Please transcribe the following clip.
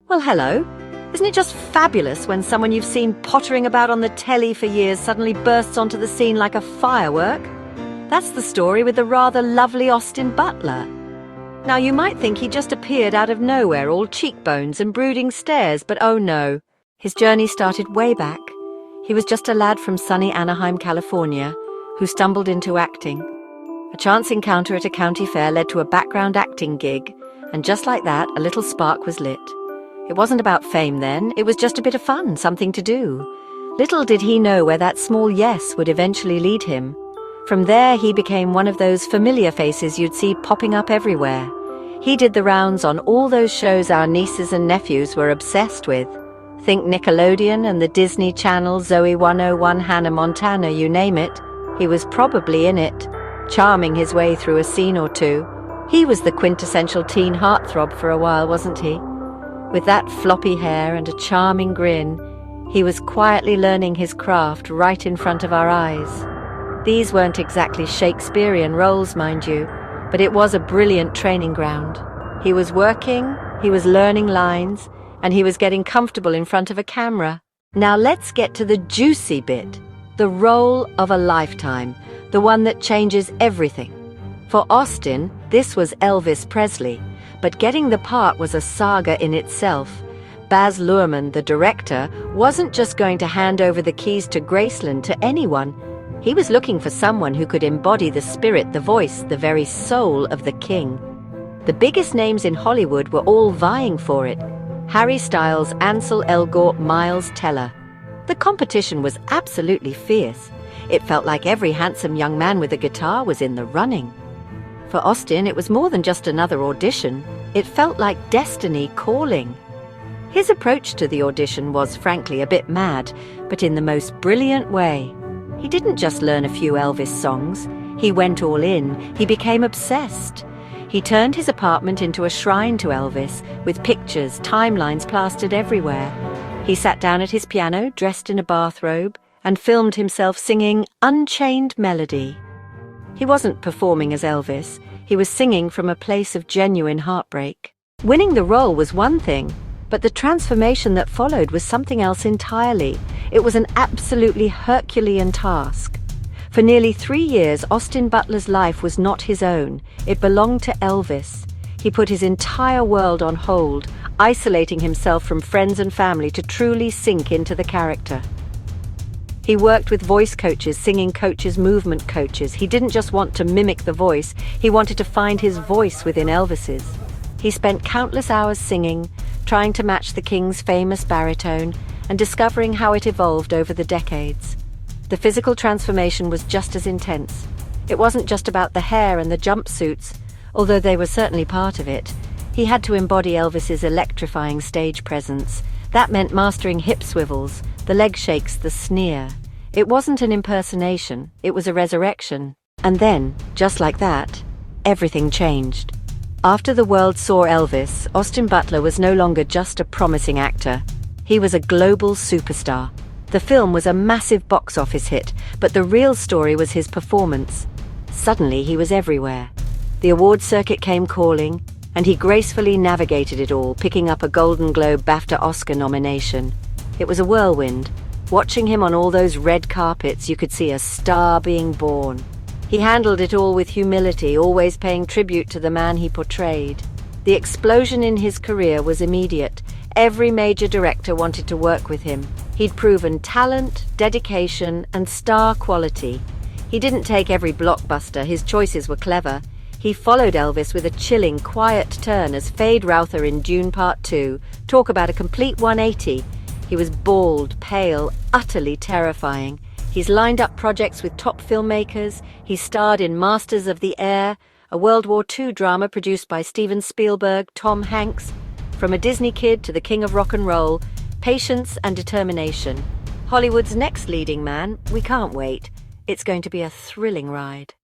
Well, hello. Isn't it just fabulous when someone you've seen pottering about on the telly for years suddenly bursts onto the scene like a firework? That's the story with the rather lovely Austin Butler. Now, you might think he just appeared out of nowhere, all cheekbones and brooding stares, but oh no. His journey started way back. He was just a lad from sunny Anaheim, California, who stumbled into acting. A chance encounter at a county fair led to a background acting gig, and just like that, a little spark was lit. It wasn't about fame then, it was just a bit of fun, something to do. Little did he know where that small yes would eventually lead him. From there, he became one of those familiar faces you'd see popping up everywhere. He did the rounds on all those shows our nieces and nephews were obsessed with. Think Nickelodeon and the Disney Channel, Zoe 101, Hannah Montana, you name it. He was probably in it, charming his way through a scene or two. He was the quintessential teen heartthrob for a while, wasn't he? With that floppy hair and a charming grin, he was quietly learning his craft right in front of our eyes. These weren't exactly Shakespearean roles, mind you, but it was a brilliant training ground. He was working, he was learning lines, and he was getting comfortable in front of a camera. Now let's get to the juicy bit, the role of a lifetime, the one that changes everything. For Austin, this was Elvis Presley, but getting the part was a saga in itself. Baz Luhrmann, the director, wasn't just going to hand over the keys to Graceland to anyone. He was looking for someone who could embody the spirit, the voice, the very soul of the king. The biggest names in Hollywood were all vying for it. Harry Styles, Ansel Elgort, Miles Teller. The competition was absolutely fierce. It felt like every handsome young man with a guitar was in the running. For Austin, it was more than just another audition. It felt like destiny calling. His approach to the audition was, frankly, a bit mad, but in the most brilliant way. He didn't just learn a few Elvis songs. He went all in. He became obsessed. He turned his apartment into a shrine to Elvis, with pictures, timelines plastered everywhere. He sat down at his piano, dressed in a bathrobe, and filmed himself singing Unchained Melody. He wasn't performing as Elvis. He was singing from a place of genuine heartbreak. Winning the role was one thing, but the transformation that followed was something else entirely. It was an absolutely Herculean task. For nearly 3 years, Austin Butler's life was not his own. It belonged to Elvis. He put his entire world on hold, isolating himself from friends and family to truly sink into the character. He worked with voice coaches, singing coaches, movement coaches. He didn't just want to mimic the voice, he wanted to find his voice within Elvis's. He spent countless hours singing, trying to match the King's famous baritone, and discovering how it evolved over the decades. The physical transformation was just as intense. It wasn't just about the hair and the jumpsuits, although they were certainly part of it. He had to embody Elvis's electrifying stage presence. That meant mastering hip swivels, the leg shakes, the sneer. It wasn't an impersonation, it was a resurrection. And then, just like that, everything changed. After the world saw Elvis, Austin Butler was no longer just a promising actor. He was a global superstar. The film was a massive box office hit, but the real story was his performance. Suddenly, he was everywhere. The awards circuit came calling, and he gracefully navigated it all, picking up a Golden Globe, BAFTA, Oscar nomination. It was a whirlwind. Watching him on all those red carpets, you could see a star being born. He handled it all with humility, always paying tribute to the man he portrayed. The explosion in his career was immediate. Every major director wanted to work with him. He'd proven talent, dedication, and star quality. He didn't take every blockbuster, his choices were clever. He followed Elvis with a chilling, quiet turn as Fade Routher in Dune Part 2. Talk about a complete 180. He was bald, pale, utterly terrifying. He's lined up projects with top filmmakers. He starred in Masters of the Air, a World War II drama produced by Steven Spielberg, Tom Hanks. From a Disney kid to the king of rock and roll, patience and determination. Hollywood's next leading man, we can't wait. It's going to be a thrilling ride.